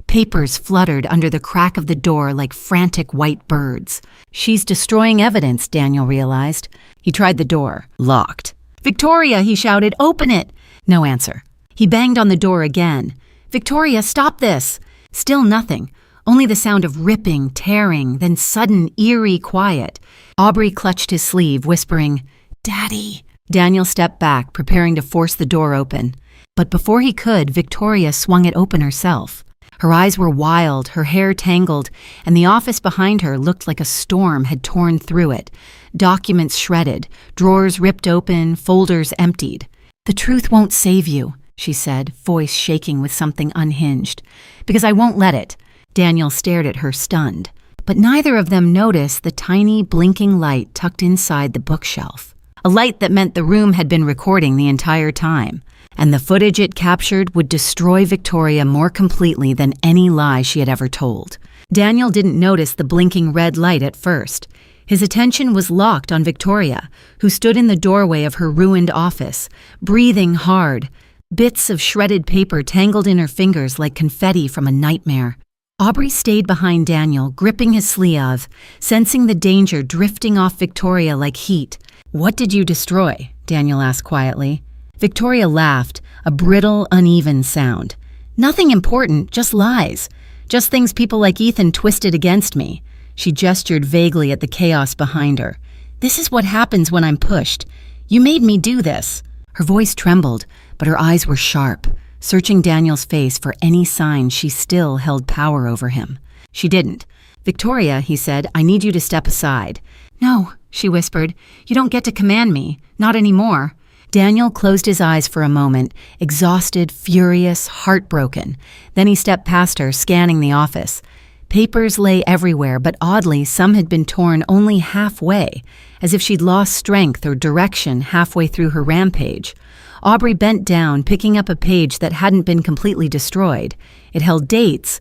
Papers fluttered under the crack of the door like frantic white birds. She's destroying evidence, Daniel realized. He tried the door. Locked. Victoria, he shouted, open it! No answer. He banged on the door again. Victoria, stop this! Still nothing. Only the sound of ripping, tearing, then sudden, eerie quiet. Aubrey clutched his sleeve, whispering, Daddy! Daniel stepped back, preparing to force the door open. But before he could, Victoria swung it open herself. Her eyes were wild, her hair tangled, and the office behind her looked like a storm had torn through it. Documents shredded, drawers ripped open, folders emptied. The truth won't save you, she said, voice shaking with something unhinged. Because I won't let it. Daniel stared at her, stunned. But neither of them noticed the tiny, blinking light tucked inside the bookshelf. A light that meant the room had been recording the entire time. And the footage it captured would destroy Victoria more completely than any lie she had ever told. Daniel didn't notice the blinking red light at first. His attention was locked on Victoria, who stood in the doorway of her ruined office, breathing hard, bits of shredded paper tangled in her fingers like confetti from a nightmare. Aubrey stayed behind Daniel, gripping his sleeve, sensing the danger drifting off Victoria like heat. What did you destroy? Daniel asked quietly. Victoria laughed, a brittle, uneven sound. Nothing important, just lies. Just things people like Ethan twisted against me. She gestured vaguely at the chaos behind her. This is what happens when I'm pushed. You made me do this. Her voice trembled, but her eyes were sharp, searching Daniel's face for any sign she still held power over him. She didn't. Victoria, he said, I need you to step aside. No, she whispered. You don't get to command me. Not anymore. Daniel closed his eyes for a moment, exhausted, furious, heartbroken. Then he stepped past her, scanning the office. Papers lay everywhere, but oddly, some had been torn only halfway, as if she'd lost strength or direction halfway through her rampage. Aubrey bent down, picking up a page that hadn't been completely destroyed. It held dates,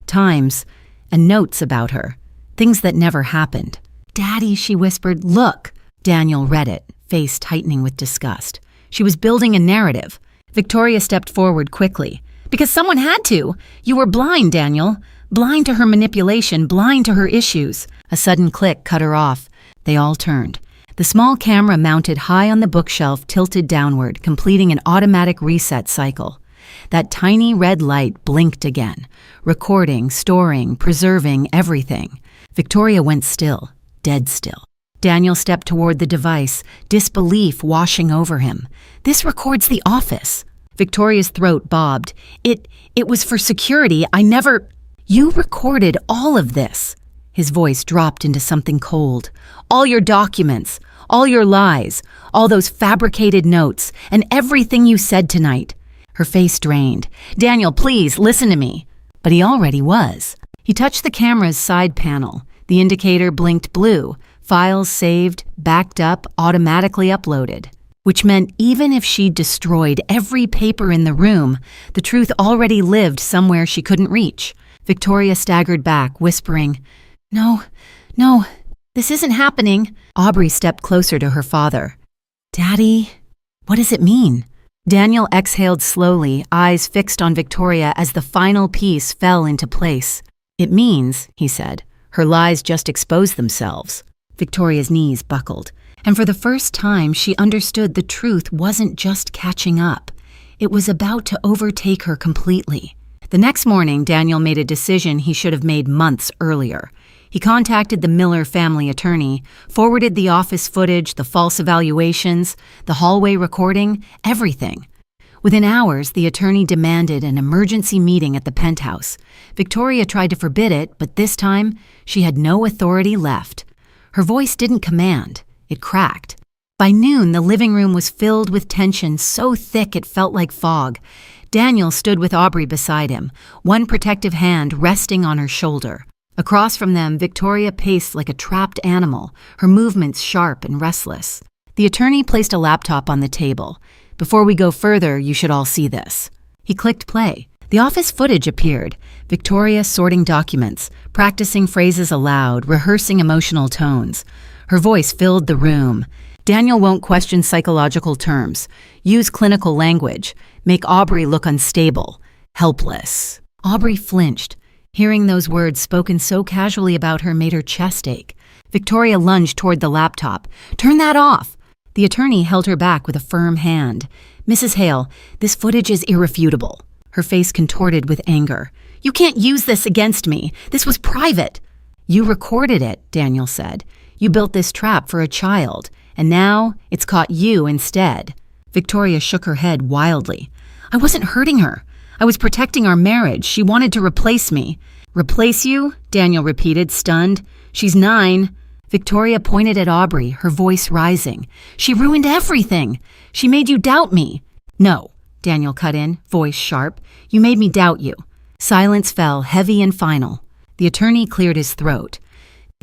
times, and notes about her, things that never happened. Daddy, she whispered, look. Daniel read it, face tightening with disgust. She was building a narrative. Victoria stepped forward quickly. Because someone had to. You were blind, Daniel. Blind to her manipulation, blind to her issues. A sudden click cut her off. They all turned. The small camera mounted high on the bookshelf tilted downward, completing an automatic reset cycle. That tiny red light blinked again, recording, storing, preserving everything. Victoria went still, dead still. Daniel stepped toward the device, disbelief washing over him. This records the office. Victoria's throat bobbed. It was for security. You recorded all of this. His voice dropped into something cold. All your documents, all your lies, all those fabricated notes, and everything you said tonight. Her face drained. Daniel, please, listen to me. But he already was. He touched the camera's side panel. The indicator blinked blue. Files saved, backed up, automatically uploaded. Which meant even if she'd destroyed every paper in the room, the truth already lived somewhere she couldn't reach. Victoria staggered back, whispering, No, this isn't happening. Aubrey stepped closer to her father. Daddy, what does it mean? Daniel exhaled slowly, eyes fixed on Victoria as the final piece fell into place. It means, he said, her lies just exposed themselves. Victoria's knees buckled, and for the first time she understood the truth wasn't just catching up. It was about to overtake her completely. The next morning, Daniel made a decision he should have made months earlier. He contacted the Miller family attorney, forwarded the office footage, the false evaluations, the hallway recording, everything. Within hours, the attorney demanded an emergency meeting at the penthouse. Victoria tried to forbid it, but this time, she had no authority left. Her voice didn't command. It cracked. By noon, the living room was filled with tension so thick it felt like fog. Daniel stood with Aubrey beside him, one protective hand resting on her shoulder. Across from them, Victoria paced like a trapped animal, her movements sharp and restless. The attorney placed a laptop on the table. Before we go further, you should all see this. He clicked play. The office footage appeared. Victoria sorting documents, practicing phrases aloud, rehearsing emotional tones. Her voice filled the room. Daniel won't question psychological terms. Use clinical language. Make Aubrey look unstable. Helpless. Aubrey flinched. Hearing those words spoken so casually about her made her chest ache. Victoria lunged toward the laptop. Turn that off! The attorney held her back with a firm hand. Mrs. Hale, this footage is irrefutable. Her face contorted with anger. You can't use this against me. This was private. You recorded it, Daniel said. You built this trap for a child, and now it's caught you instead. Victoria shook her head wildly. I wasn't hurting her. I was protecting our marriage. She wanted to replace me. Replace you? Daniel repeated, stunned. She's 9. Victoria pointed at Aubrey, her voice rising. She ruined everything. She made you doubt me. No, Daniel cut in, voice sharp. You made me doubt you. Silence fell, heavy and final. The attorney cleared his throat.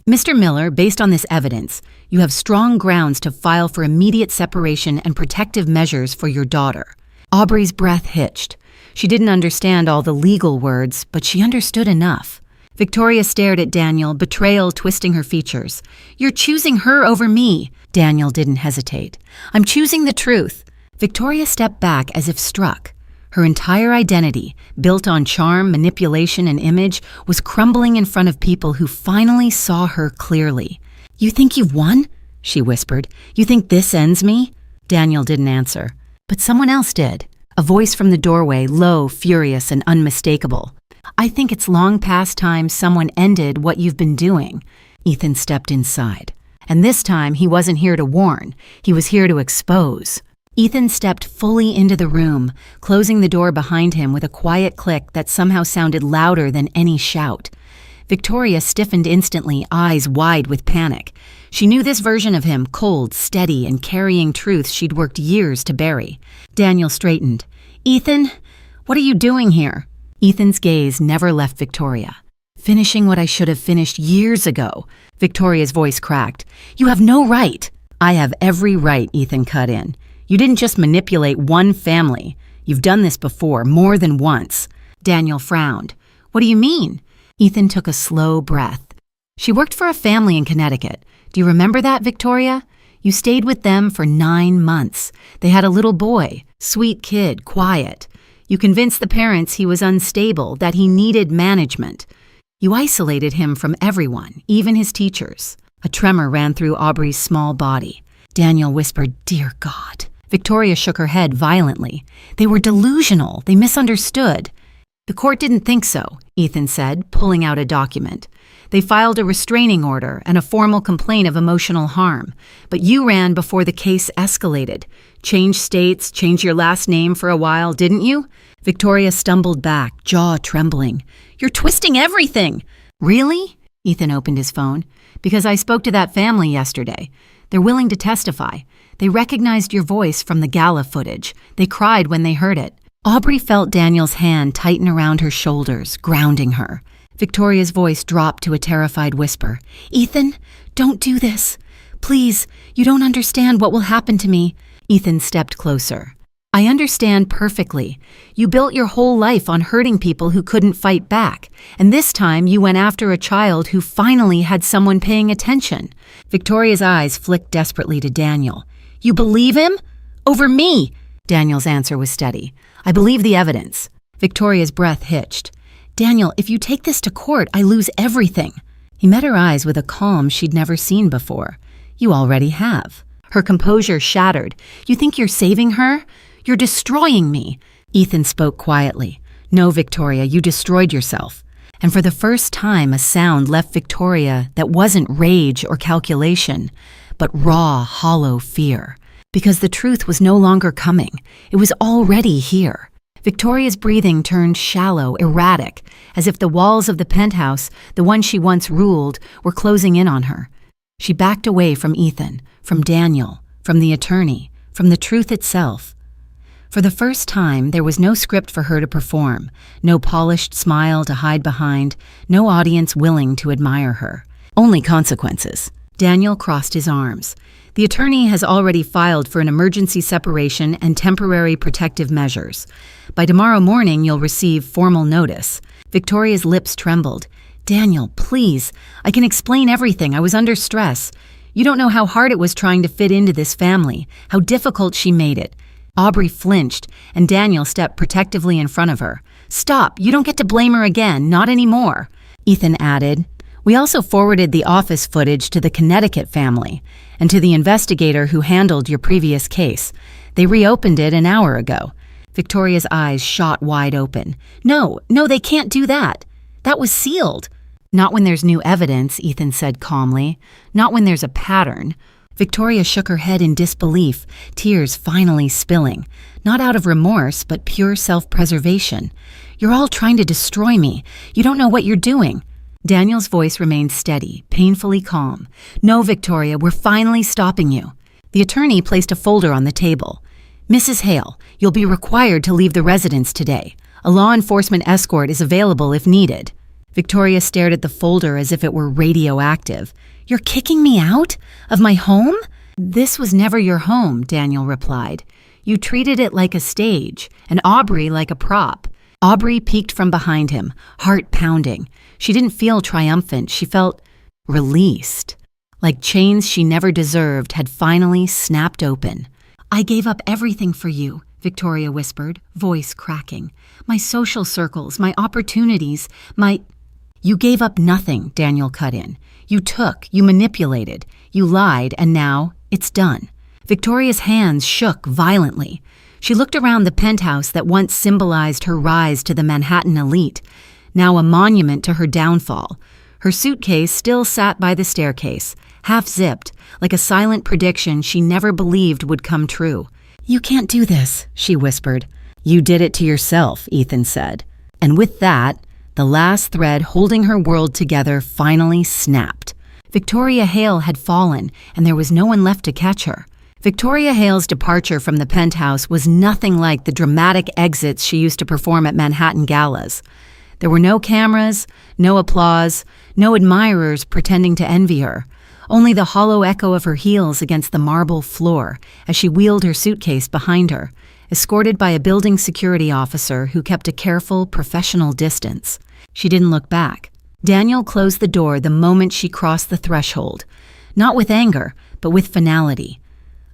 Mr. Miller, based on this evidence, you have strong grounds to file for immediate separation and protective measures for your daughter. Aubrey's breath hitched. She didn't understand all the legal words, but she understood enough. Victoria stared at Daniel, betrayal twisting her features. You're choosing her over me. Daniel didn't hesitate. I'm choosing the truth. Victoria stepped back as if struck. Her entire identity, built on charm, manipulation, and image, was crumbling in front of people who finally saw her clearly. You think you've won? She whispered. You think this ends me? Daniel didn't answer. But someone else did. A voice from the doorway, low, furious, and unmistakable. "I think it's long past time someone ended what you've been doing." Ethan stepped inside. And this time, he wasn't here to warn. He was here to expose. Ethan stepped fully into the room, closing the door behind him with a quiet click that somehow sounded louder than any shout. Victoria stiffened instantly, eyes wide with panic. She knew this version of him, cold, steady, and carrying truths she'd worked years to bury. Daniel straightened. "Ethan, what are you doing here?" Ethan's gaze never left Victoria. "Finishing what I should have finished years ago." Victoria's voice cracked. "You have no right." "I have every right," Ethan cut in. "You didn't just manipulate one family. You've done this before, more than once." Daniel frowned. "What do you mean?" Ethan took a slow breath. "She worked for a family in Connecticut. Do you remember that, Victoria? You stayed with them for 9 months. They had a little boy, sweet kid, quiet. You convinced the parents he was unstable, that he needed management. You isolated him from everyone, even his teachers." A tremor ran through Aubrey's small body. Daniel whispered, "Dear God." Victoria shook her head violently. "They were delusional. They misunderstood." "The court didn't think so," Ethan said, pulling out a document. "They filed a restraining order and a formal complaint of emotional harm. But you ran before the case escalated. Changed states, changed your last name for a while, didn't you?" Victoria stumbled back, jaw trembling. "You're twisting everything." "Really?" Ethan opened his phone. "Because I spoke to that family yesterday. They're willing to testify. They recognized your voice from the gala footage. They cried when they heard it." Aubrey felt Daniel's hand tighten around her shoulders, grounding her. Victoria's voice dropped to a terrified whisper. "Ethan, don't do this. Please, you don't understand what will happen to me." Ethan stepped closer. "I understand perfectly. You built your whole life on hurting people who couldn't fight back, and this time you went after a child who finally had someone paying attention." Victoria's eyes flicked desperately to Daniel. "You believe him? Over me?" Daniel's answer was steady. "I believe the evidence." Victoria's breath hitched. "Daniel, if you take this to court, I lose everything." He met her eyes with a calm she'd never seen before. "You already have." Her composure shattered. "You think you're saving her? You're destroying me." Ethan spoke quietly. "No, Victoria, you destroyed yourself." And for the first time, a sound left Victoria that wasn't rage or calculation, but raw, hollow fear. Because the truth was no longer coming. It was already here. Victoria's breathing turned shallow, erratic, as if the walls of the penthouse, the one she once ruled, were closing in on her. She backed away from Ethan, from Daniel, from the attorney, from the truth itself. For the first time, there was no script for her to perform, no polished smile to hide behind, no audience willing to admire her. Only consequences. Daniel crossed his arms. "The attorney has already filed for an emergency separation and temporary protective measures. By tomorrow morning, you'll receive formal notice." Victoria's lips trembled. "Daniel, please. I can explain everything. I was under stress. You don't know how hard it was trying to fit into this family, how difficult she made it." Aubrey flinched, and Daniel stepped protectively in front of her. "Stop. You don't get to blame her again. Not anymore." Ethan added, "We also forwarded the office footage to the Connecticut family and to the investigator who handled your previous case. They reopened it an hour ago." Victoria's eyes shot wide open. No, they can't do that. That was sealed." "Not when there's new evidence," Ethan said calmly. "Not when there's a pattern." Victoria shook her head in disbelief, tears finally spilling. Not out of remorse, but pure self-preservation. "You're all trying to destroy me. You don't know what you're doing." Daniel's voice remained steady, painfully calm. "No, Victoria, we're finally stopping you." The attorney placed a folder on the table. "Mrs. Hale, you'll be required to leave the residence today. A law enforcement escort is available if needed." Victoria stared at the folder as if it were radioactive. "You're kicking me out? Of my home?" "This was never your home," Daniel replied. "You treated it like a stage, and Aubrey like a prop." Aubrey peeked from behind him, heart pounding. She didn't feel triumphant. She felt released. Like chains she never deserved had finally snapped open. "I gave up everything for you," Victoria whispered, voice cracking. "My social circles, my opportunities, my—" "You gave up nothing," Daniel cut in. "You took, you manipulated, you lied, and now it's done." Victoria's hands shook violently. She looked around the penthouse that once symbolized her rise to the Manhattan elite, now a monument to her downfall. Her suitcase still sat by the staircase, half-zipped, like a silent prediction she never believed would come true. "You can't do this," she whispered. "You did it to yourself," Ethan said. And with that, the last thread holding her world together finally snapped. Victoria Hale had fallen, and there was no one left to catch her. Victoria Hale's departure from the penthouse was nothing like the dramatic exits she used to perform at Manhattan galas. There were no cameras, no applause, no admirers pretending to envy her, only the hollow echo of her heels against the marble floor as she wheeled her suitcase behind her, escorted by a building security officer who kept a careful, professional distance. She didn't look back. Daniel closed the door the moment she crossed the threshold, not with anger, but with finality.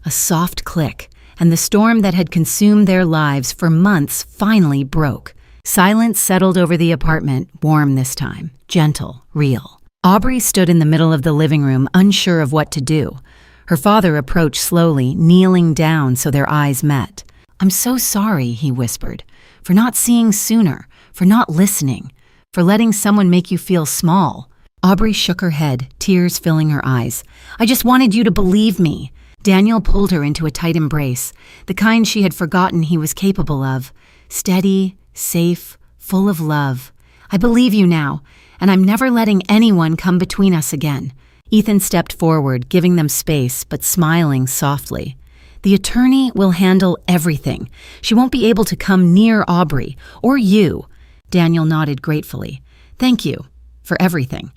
A soft click, and the storm that had consumed their lives for months finally broke. Silence settled over the apartment, warm this time, gentle, real. Aubrey stood in the middle of the living room, unsure of what to do. Her father approached slowly, kneeling down so their eyes met. "I'm so sorry," he whispered, "for not seeing sooner, for not listening, for letting someone make you feel small." Aubrey shook her head, tears filling her eyes. "I just wanted you to believe me." Daniel pulled her into a tight embrace, the kind she had forgotten he was capable of. Steady, safe, full of love. "I believe you now, and I'm never letting anyone come between us again." Ethan stepped forward, giving them space, but smiling softly. "The attorney will handle everything. She won't be able to come near Aubrey, or you." Daniel nodded gratefully. "Thank you for everything."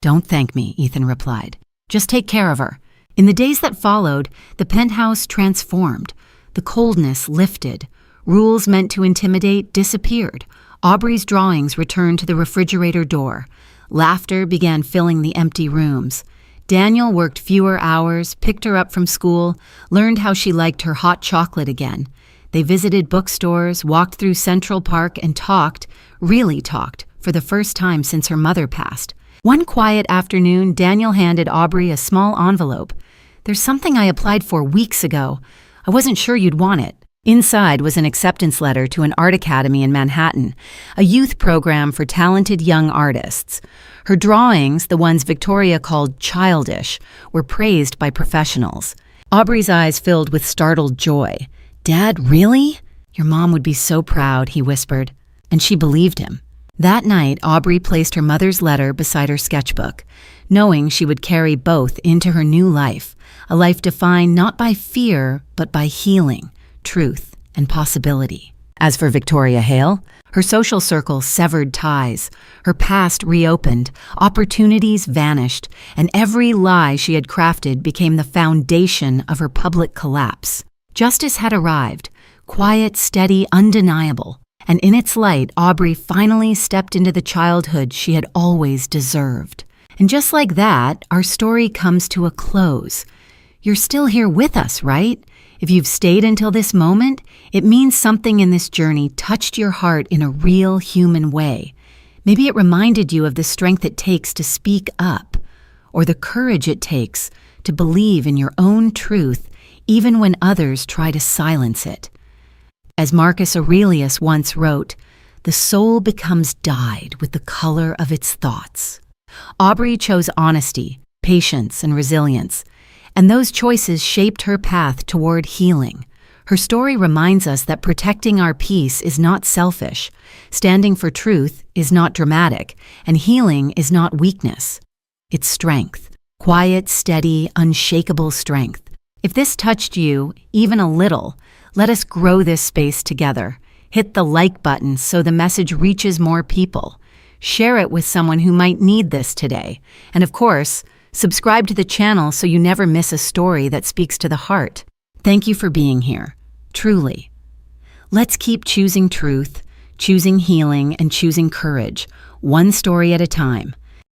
"Don't thank me," Ethan replied. "Just take care of her." In the days that followed, the penthouse transformed. The coldness lifted. Rules meant to intimidate disappeared. Aubrey's drawings returned to the refrigerator door. Laughter began filling the empty rooms. Daniel worked fewer hours, picked her up from school, learned how she liked her hot chocolate again. They visited bookstores, walked through Central Park, and talked, really talked, for the first time since her mother passed. One quiet afternoon, Daniel handed Aubrey a small envelope. "There's something I applied for weeks ago. I wasn't sure you'd want it." Inside was an acceptance letter to an art academy in Manhattan, a youth program for talented young artists. Her drawings, the ones Victoria called childish, were praised by professionals. Aubrey's eyes filled with startled joy. "Dad, really?" "Your mom would be so proud," he whispered, and she believed him. That night, Aubrey placed her mother's letter beside her sketchbook, knowing she would carry both into her new life, a life defined not by fear, but by healing, truth, and possibility. As for Victoria Hale, her social circle severed ties, her past reopened, opportunities vanished, and every lie she had crafted became the foundation of her public collapse. Justice had arrived, quiet, steady, undeniable. And in its light, Aubrey finally stepped into the childhood she had always deserved. And just like that, our story comes to a close. You're still here with us, right? If you've stayed until this moment, it means something in this journey touched your heart in a real human way. Maybe it reminded you of the strength it takes to speak up, or the courage it takes to believe in your own truth even when others try to silence it. As Marcus Aurelius once wrote, "The soul becomes dyed with the color of its thoughts." Aubrey chose honesty, patience, and resilience, and those choices shaped her path toward healing. Her story reminds us that protecting our peace is not selfish, standing for truth is not dramatic, and healing is not weakness. It's strength, quiet, steady, unshakable strength. If this touched you, even a little, let us grow this space together. Hit the like button so the message reaches more people. Share it with someone who might need this today. And of course, subscribe to the channel so you never miss a story that speaks to the heart. Thank you for being here, truly. Let's keep choosing truth, choosing healing, and choosing courage, one story at a time.